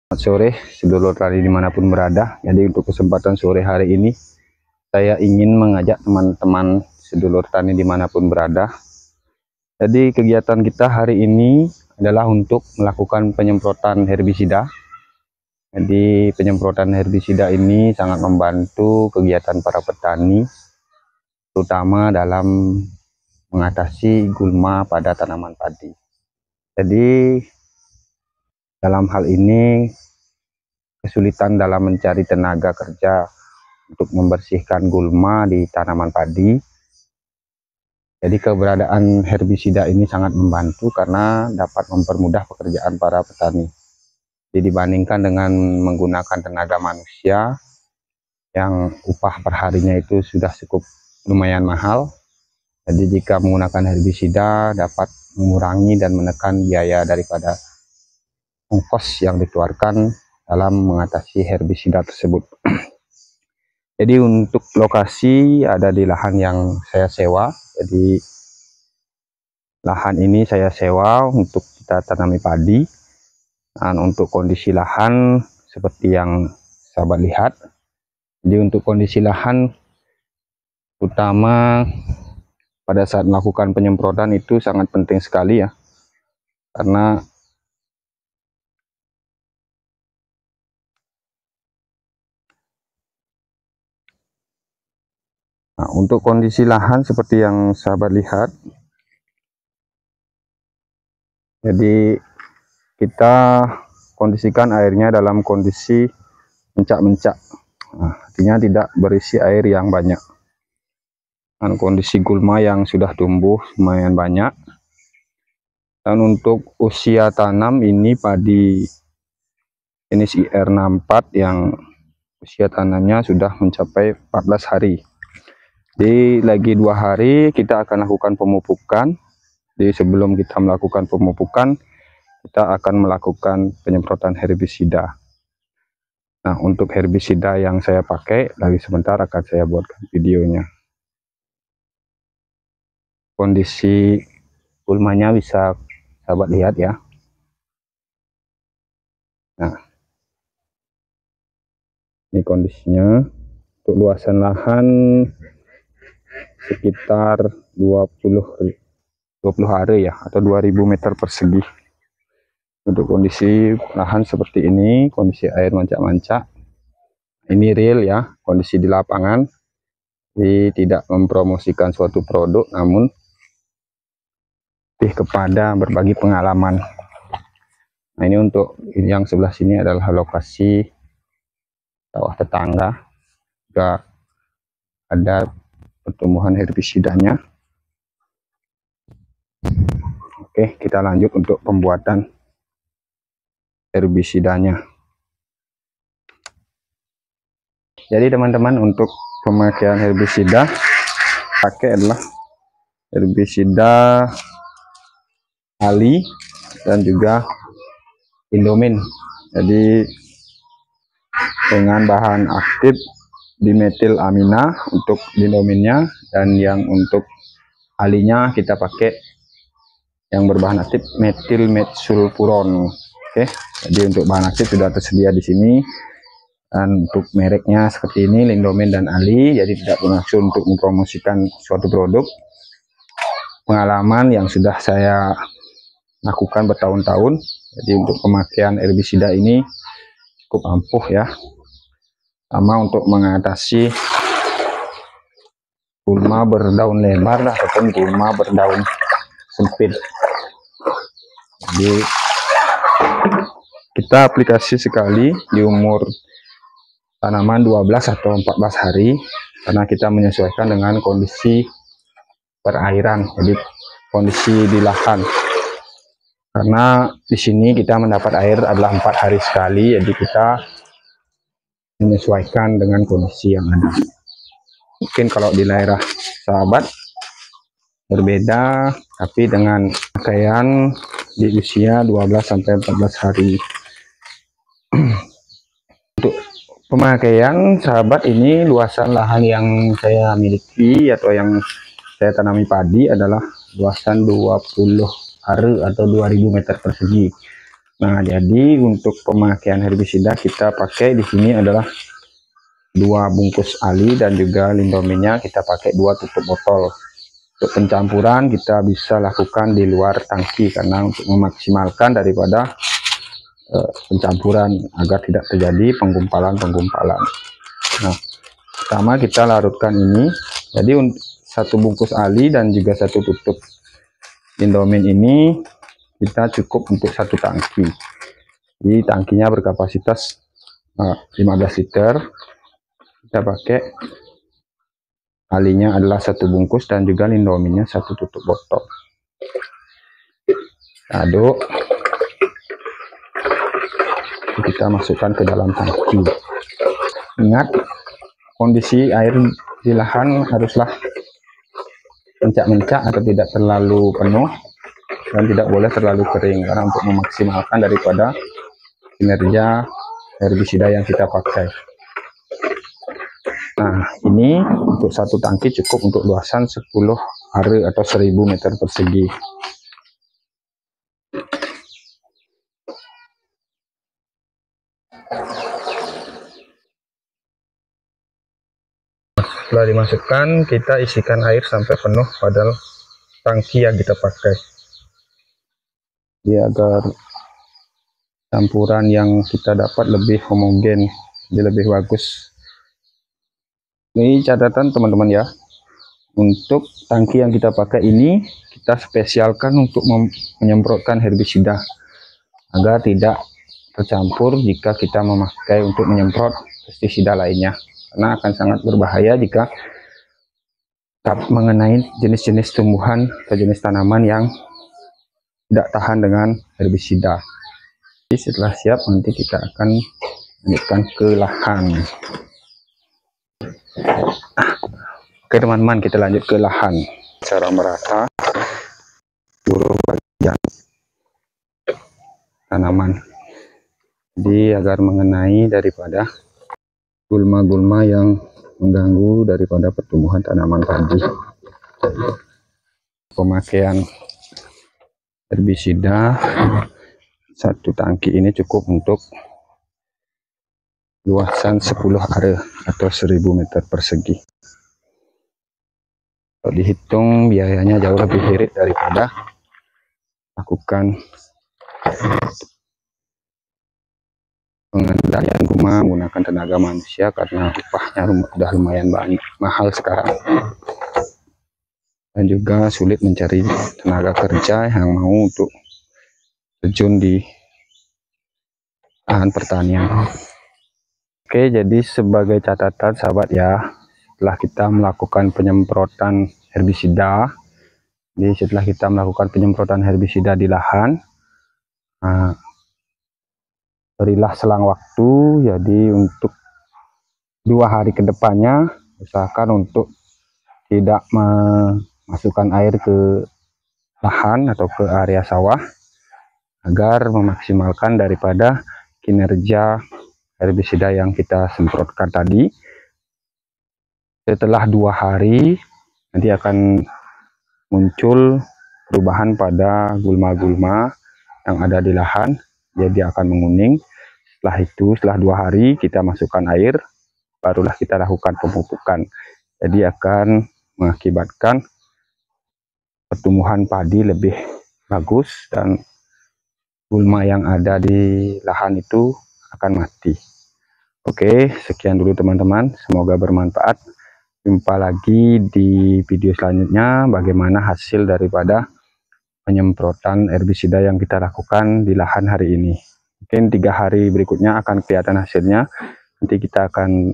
Selamat sore sedulur tani dimanapun berada. Jadi untuk kesempatan sore hari ini saya ingin mengajak teman-teman sedulur tani dimanapun berada. Jadi kegiatan kita hari ini adalah untuk melakukan penyemprotan herbisida. Jadi penyemprotan herbisida ini sangat membantu kegiatan para petani, terutama dalam mengatasi gulma pada tanaman padi. Jadi dalam hal ini kesulitan dalam mencari tenaga kerja untuk membersihkan gulma di tanaman padi. Jadi keberadaan herbisida ini sangat membantu karena dapat mempermudah pekerjaan para petani. Jadi dibandingkan dengan menggunakan tenaga manusia yang upah perharinya itu sudah cukup lumayan mahal. Jadi jika menggunakan herbisida dapat mengurangi dan menekan biaya daripada ongkos yang dikeluarkan dalam mengatasi herbisida tersebut. Jadi untuk lokasi ada di lahan yang saya sewa. Jadi lahan ini saya sewa untuk kita tanami padi. Dan untuk kondisi lahan seperti yang sahabat lihat. Jadi untuk kondisi lahan utama pada saat melakukan penyemprotan itu sangat penting sekali ya. Karena untuk kondisi lahan seperti yang sahabat lihat, jadi kita kondisikan airnya dalam kondisi mencak-mencak, artinya tidak berisi air yang banyak. Dan kondisi gulma yang sudah tumbuh lumayan banyak. Dan untuk usia tanam ini padi jenis IR64 yang usia tanamnya sudah mencapai 14 hari. Jadi lagi 2 hari kita akan lakukan pemupukan. Jadi sebelum kita melakukan pemupukan, kita akan melakukan penyemprotan herbisida. Nah, untuk herbisida yang saya pakai, lagi sebentar akan saya buatkan videonya. Kondisi gulmanya bisa sahabat lihat ya. Nah, ini kondisinya. Untuk luasan lahan sekitar 20 hari ya, atau 2000 meter persegi. Untuk kondisi lahan seperti ini, kondisi air mancak-mancak, ini real ya, kondisi di lapangan. Jadi tidak mempromosikan suatu produk, namun lebih kepada berbagi pengalaman. Nah, ini untuk yang sebelah sini adalah lokasi sawah tetangga, juga ada pertumbuhan herbisidanya. Oke, kita lanjut untuk pembuatan herbisidanya. Jadi teman-teman, untuk pemakaian herbisida pakai adalah herbisida Ali dan juga Indomin. Jadi dengan bahan aktif dimetilamina untuk Indominnya, dan yang untuk alinya kita pakai yang berbahan aktif metilmetsulfuron. Oke, jadi untuk bahan aktif sudah tersedia di sini. Dan untuk mereknya seperti ini, Lindomin dan Ali. Jadi tidak bermaksud untuk mempromosikan suatu produk. Pengalaman yang sudah saya lakukan bertahun-tahun. Jadi untuk pemakaian herbisida ini cukup ampuh ya. Sama untuk mengatasi gulma berdaun lebar ataupun gulma berdaun sempit. Jadi kita aplikasi sekali di umur tanaman 12 atau 14 hari, karena kita menyesuaikan dengan kondisi perairan, jadi kondisi di lahan. Karena di sini kita mendapat air adalah 4 hari sekali, jadi kita menyesuaikan dengan kondisi yang ada. Mungkin kalau di daerah sahabat berbeda, tapi dengan pakaian di usia 12 sampai 14 hari. Untuk pemakaian sahabat, ini luasan lahan yang saya miliki atau yang saya tanami padi adalah luasan 20 are atau 2000 meter persegi. Nah, jadi untuk pemakaian herbisida kita pakai di sini adalah 2 bungkus ali dan juga lindominya kita pakai 2 tutup botol. Untuk pencampuran kita bisa lakukan di luar tangki karena untuk memaksimalkan daripada pencampuran agar tidak terjadi penggumpalan. Nah, pertama kita larutkan ini. Jadi untuk 1 bungkus ali dan juga 1 tutup Indomin ini kita cukup untuk 1 tangki. Jadi tangkinya berkapasitas 15 liter. Kita pakai alinya adalah 1 bungkus dan juga lindominnya 1 tutup botol. Aduk, kita masukkan ke dalam tangki. Ingat, kondisi air di lahan haruslah mencak-mencak atau tidak terlalu penuh dan tidak boleh terlalu kering karena untuk memaksimalkan daripada kinerja herbisida yang kita pakai. Nah, ini untuk 1 tangki cukup untuk luasan 10 are atau 1000 meter persegi. Setelah dimasukkan, kita isikan air sampai penuh pada tangki yang kita pakai. Jadi agar campuran yang kita dapat lebih homogen, jadi lebih bagus. Ini catatan teman-teman ya, untuk tangki yang kita pakai ini kita spesialkan untuk menyemprotkan herbisida agar tidak tercampur jika kita memakai untuk menyemprot pestisida lainnya, karena akan sangat berbahaya jika mengenai jenis-jenis tumbuhan atau jenis tanaman yang tidak tahan dengan herbisida. Jadi setelah siap nanti kita akan lanjutkan ke lahan. Oke teman-teman, kita lanjut ke lahan secara merata seluruh bagian tanaman. Jadi agar mengenai daripada gulma-gulma yang mengganggu daripada pertumbuhan tanaman tadi. Pemakaian herbisida 1 tangki ini cukup untuk luasan 10 are atau 1000 meter persegi. Kalau dihitung biayanya jauh lebih irit daripada lakukan pengendalian gulma menggunakan tenaga manusia karena upahnya sudah lumayan mahal sekarang, dan juga sulit mencari tenaga kerja yang mau untuk terjun di lahan pertanian. Oke, jadi sebagai catatan sahabat ya, setelah kita melakukan penyemprotan herbisida, jadi setelah kita melakukan penyemprotan herbisida di lahan, berilah selang waktu. Jadi untuk 2 hari ke depannya usahakan untuk tidak memasukkan air ke lahan atau ke area sawah agar memaksimalkan daripada kinerja herbisida yang kita semprotkan tadi. Setelah 2 hari nanti akan muncul perubahan pada gulma-gulma yang ada di lahan, jadi akan menguning. Setelah itu, setelah 2 hari kita masukkan air, barulah kita lakukan pemupukan. Jadi akan mengakibatkan pertumbuhan padi lebih bagus dan gulma yang ada di lahan itu akan mati. Oke, sekian dulu teman-teman, semoga bermanfaat. Jumpa lagi di video selanjutnya bagaimana hasil daripada penyemprotan herbisida yang kita lakukan di lahan hari ini. Mungkin 3 hari berikutnya akan kelihatan hasilnya. Nanti kita akan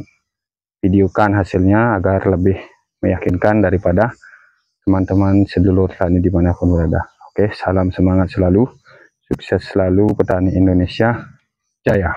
videokan hasilnya agar lebih meyakinkan daripada teman-teman sedulur tani dimanapun berada. Oke, salam semangat selalu, sukses selalu petani Indonesia, jaya.